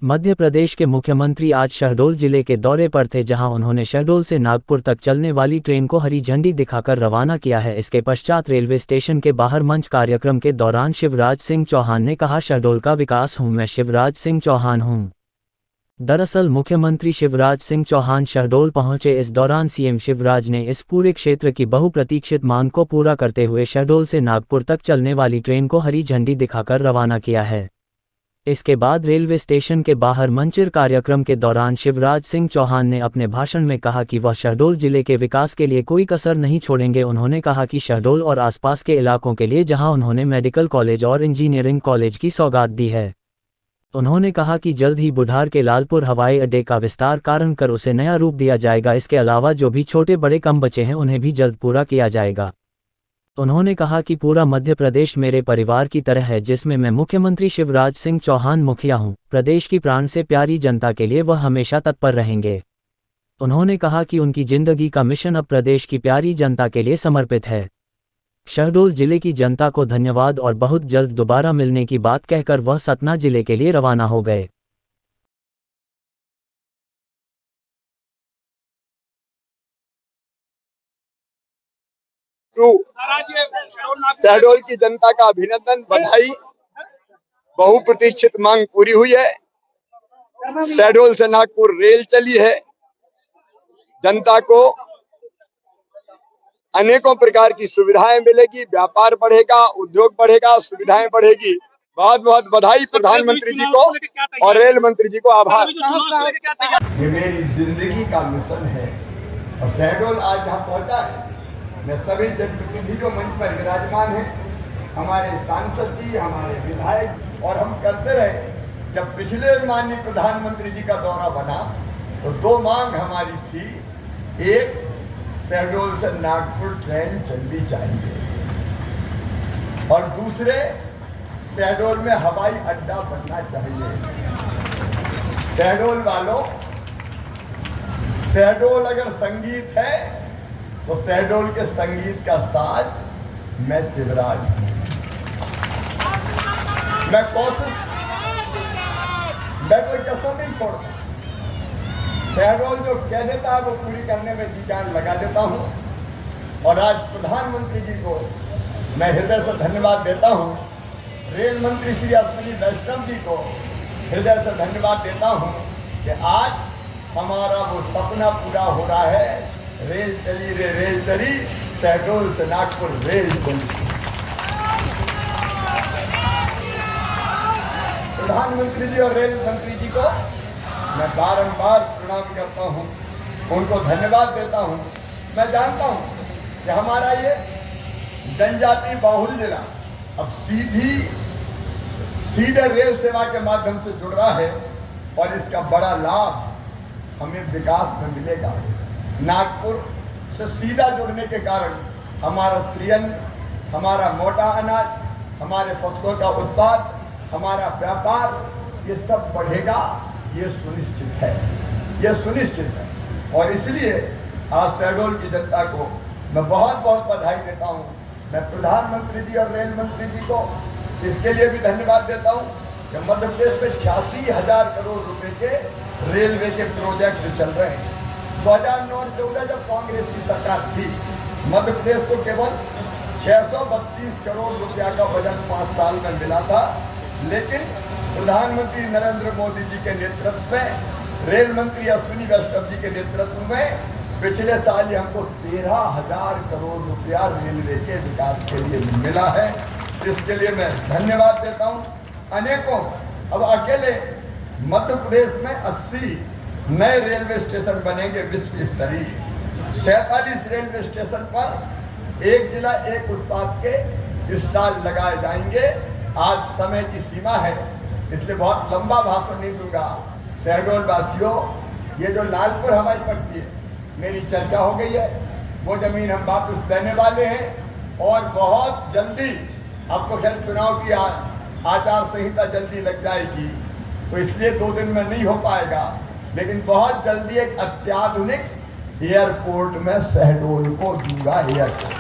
मध्य प्रदेश के मुख्यमंत्री आज शहडोल जिले के दौरे पर थे, जहां उन्होंने शहडोल से नागपुर तक चलने वाली ट्रेन को हरी झंडी दिखाकर रवाना किया है। इसके पश्चात रेलवे स्टेशन के बाहर मंच कार्यक्रम के दौरान शिवराज सिंह चौहान ने कहा, शहडोल का विकास हूं मैं, शिवराज सिंह चौहान हूं। दरअसल मुख्यमंत्री शिवराज सिंह चौहान शहडोल पहुंचे। इस दौरान सीएम शिवराज ने इस पूरे क्षेत्र की बहुप्रतीक्षित मांग को पूरा करते हुए शहडोल से नागपुर तक चलने वाली ट्रेन को हरी झंडी दिखाकर रवाना किया है। इसके बाद रेलवे स्टेशन के बाहर मंचिर कार्यक्रम के दौरान शिवराज सिंह चौहान ने अपने भाषण में कहा कि वह शहडोल जिले के विकास के लिए कोई कसर नहीं छोड़ेंगे। उन्होंने कहा कि शहडोल और आसपास के इलाकों के लिए जहां उन्होंने मेडिकल कॉलेज और इंजीनियरिंग कॉलेज की सौगात दी है, उन्होंने कहा कि जल्द ही बुढ़ार के लालपुर हवाई अड्डे का विस्तार कर उसे नया रूप दिया जाएगा। इसके अलावा जो भी छोटे बड़े काम बचे हैं उन्हें भी जल्द पूरा किया जाएगा। उन्होंने कहा कि पूरा मध्य प्रदेश मेरे परिवार की तरह है, जिसमें मैं मुख्यमंत्री शिवराज सिंह चौहान मुखिया हूं। प्रदेश की प्राण से प्यारी जनता के लिए वह हमेशा तत्पर रहेंगे। उन्होंने कहा कि उनकी जिंदगी का मिशन अब प्रदेश की प्यारी जनता के लिए समर्पित है। शहडोल जिले की जनता को धन्यवाद और बहुत जल्द दोबारा मिलने की बात कहकर वह सतना जिले के लिए रवाना हो गए। शहडोल की जनता का अभिनंदन, बधाई। बहुप्रतीक्षित मांग पूरी हुई है। शहडोल से नागपुर रेल चली है। जनता को अनेकों प्रकार की सुविधाएं मिलेगी, व्यापार बढ़ेगा, उद्योग बढ़ेगा, सुविधाएं बढ़ेगी। बहुत बहुत बधाई प्रधानमंत्री जी को और रेल मंत्री जी को आभार। ये मेरी जिंदगी का मिशन है और शहडोल आज जहाँ पहुंचा है, मैं सभी जनप्रतिनिधि जो मंच पर विराजमान हैं, हमारे सांसद जी, हमारे विधायक, और हम करते रहे। जब पिछले माननीय प्रधानमंत्री जी का दौरा बना तो दो मांग हमारी थी। एक, शहडोल से नागपुर ट्रेन चलनी चाहिए, और दूसरे, शहडोल में हवाई अड्डा बनना चाहिए। शहडोल वालों, शहडोल अगर संगीत है तो शहडोल के संगीत का साज मैं शिवराज हूं। मैं कोई कसर नहीं छोड़ता। शहडोल जो कह देता है वो पूरी करने में जी जान लगा देता हूं। और आज प्रधानमंत्री जी को मैं हृदय से धन्यवाद देता हूं। रेल मंत्री श्री अश्विनी वैष्णव जी को हृदय से धन्यवाद देता हूं कि आज हमारा वो सपना पूरा हो रहा है। रेल चली रे रेल चली, शहडोल से नागपुर रेल चली। प्रधानमंत्री जी और रेल मंत्री जी को मैं बारंबार प्रणाम करता हूं, उनको धन्यवाद देता हूं। मैं जानता हूं कि हमारा ये जनजाति बाहुल जिला अब सीधे रेल सेवा के माध्यम से जुड़ रहा है और इसका बड़ा लाभ हमें विकास में मिलेगा। नागपुर से सीधा जुड़ने के कारण हमारा श्रीअन्न, हमारा मोटा अनाज, हमारे फसलों का उत्पाद, हमारा व्यापार, ये सब बढ़ेगा। ये सुनिश्चित है, ये सुनिश्चित है। और इसलिए आज शहडोल की जनता को मैं बहुत बहुत बधाई देता हूँ। मैं प्रधानमंत्री जी और रेल मंत्री जी को इसके लिए भी धन्यवाद देता हूँ कि मध्य प्रदेश में 86,000 करोड़ रुपए के रेलवे के प्रोजेक्ट चल रहे हैं। 2009-14 जब कांग्रेस की सरकार थी, मध्य प्रदेश को केवल 632 करोड़ रुपया का बजट 5 साल में मिला था। लेकिन प्रधानमंत्री नरेंद्र मोदी जी के नेतृत्व में, रेल मंत्री अश्विनी वैष्णव जी के नेतृत्व में पिछले साल ही हमको 13,000 करोड़ रुपया रेलवे के विकास के लिए मिला है। इसके लिए मैं धन्यवाद देता हूँ अनेकों। अब अकेले मध्य प्रदेश में 80 नए रेलवे स्टेशन बनेंगे विश्व स्तरीय। 47 रेलवे स्टेशन पर एक जिला एक उत्पाद के स्टॉल लगाए जाएंगे। आज समय की सीमा है, इसलिए बहुत लंबा भाषण नहीं दूंगा। शहडोल वासियों, ये जो लालपुर हवाई पट्टी है, मेरी चर्चा हो गई है, वो जमीन हम वापस लेने वाले हैं और बहुत जल्दी, अब तो खैर चुनाव की आचार संहिता जल्दी लग जाएगी, तो इसलिए 2 दिन में नहीं हो पाएगा, लेकिन बहुत जल्दी एक अत्याधुनिक एयरपोर्ट में शहडोल को दूंगा। एयरपोर्ट,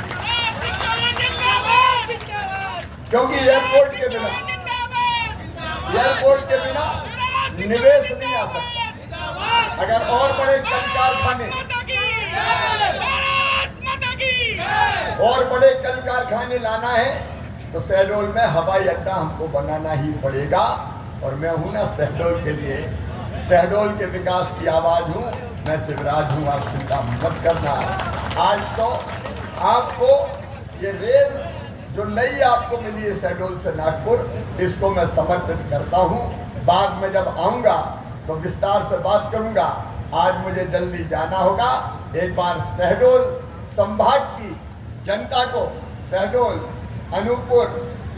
क्योंकि एयरपोर्ट के बिना निवेश नहीं आ सकता। अगर और बड़े कल कारखाने लाना है तो शहडोल में हवाई अड्डा हमको बनाना ही पड़ेगा। और मैं हूं ना शहडोल के लिए, शहडोल के विकास की आवाज हूं, मैं शिवराज हूं, आप चिंता मत करना। आज तो आपको ये रेल जो नई आपको मिली है शहडोल से नागपुर, इसको मैं समर्पित करता हूं। बाद में जब आऊंगा तो विस्तार से बात करूंगा। आज मुझे जल्दी जाना होगा। एक बार शहडोल संभाग की जनता को, शहडोल, अनूपपुर,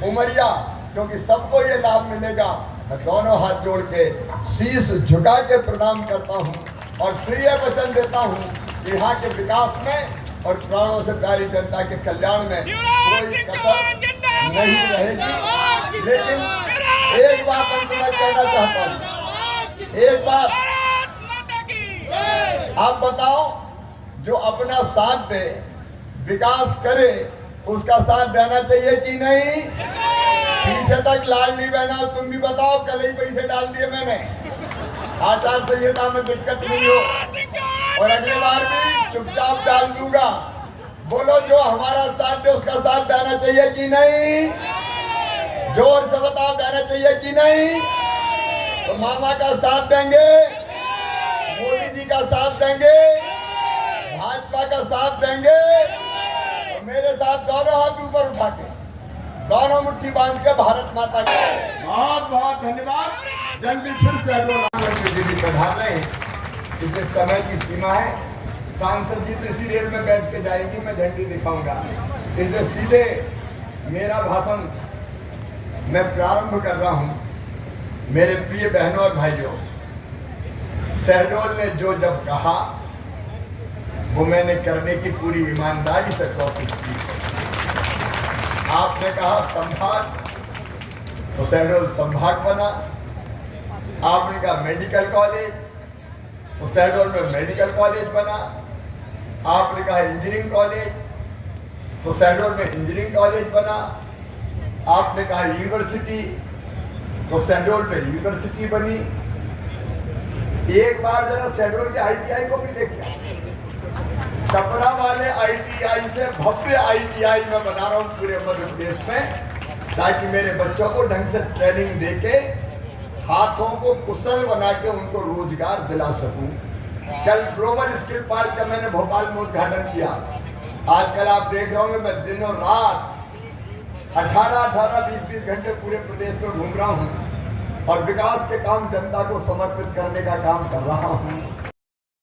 उमरिया, क्योंकि सबको ये लाभ मिलेगा, मैं दोनों हाथ जोड़ के शीश झुका के प्रणाम करता हूं और फिर यह वचन देता हूं कि यहाँ के विकास में और प्राणों से प्यारी जनता के कल्याण में कोई कसर नहीं रहेगी। लेकिन एक बात अंत में कहना चाहता हूं, एक बात, आप बताओ, जो अपना साथ दे, विकास करे, उसका साथ देना चाहिए कि नहीं? पीछे तक लाडली बहना, तुम भी बताओ, कल ही पैसे डाल दिए मैंने, आचार संहिता में दिक्कत नहीं हो, और अगली बार भी चुपचाप डाल दूंगा। बोलो, जो हमारा साथ दे उसका साथ देना चाहिए कि नहीं? जोर से बताओ, देना चाहिए कि नहीं? तो मामा का साथ देंगे, मोदी जी का साथ देंगे, भाजपा का साथ देंगे, तो मेरे साथ दोनों हाथ ऊपर उठा के, दोनों मुट्ठी बांध के भारत माता के बहुत बहुत धन्यवाद। जल्दी फिर से पधार रहे हैं, क्योंकि समय की सीमा है। सांसद जी तो इसी रेल में बैठ के जाएंगी, मैं झंडी दिखाऊंगा। इसलिए सीधे मेरा भाषण मैं प्रारंभ कर रहा हूं। मेरे प्रिय बहनों और भाइयों, शहडोल ने जो जब कहा वो मैंने करने की पूरी ईमानदारी से कोशिश की। आपने कहा संभाग, तो शहडोल संभाग बना। आपने कहा मेडिकल कॉलेज, तो शहडोल में मेडिकल कॉलेज बना। आपने कहा इंजीनियरिंग कॉलेज, तो शहडोल में इंजीनियरिंग कॉलेज बना। आपने कहा यूनिवर्सिटी, तो शहडोल में यूनिवर्सिटी बनी। एक बार जरा शहडोल के ITI को भी देखिए। छपरा वाले ITI से भव्य ITI मैं बना रहा हूँ पूरे मध्य प्रदेश में, ताकि मेरे बच्चों को ढंग से ट्रेनिंग देके हाथों को कुशल बना के उनको रोजगार दिला सकूं। कल ग्लोबल स्किल पार्क का मैंने भोपाल में उद्घाटन किया। आजकल आप देख रहे होंगे, मैं दिनों रात 18-18, 20-20 घंटे पूरे प्रदेश में घूम रहा हूँ और विकास के काम जनता को समर्पित करने का काम कर रहा हूँ।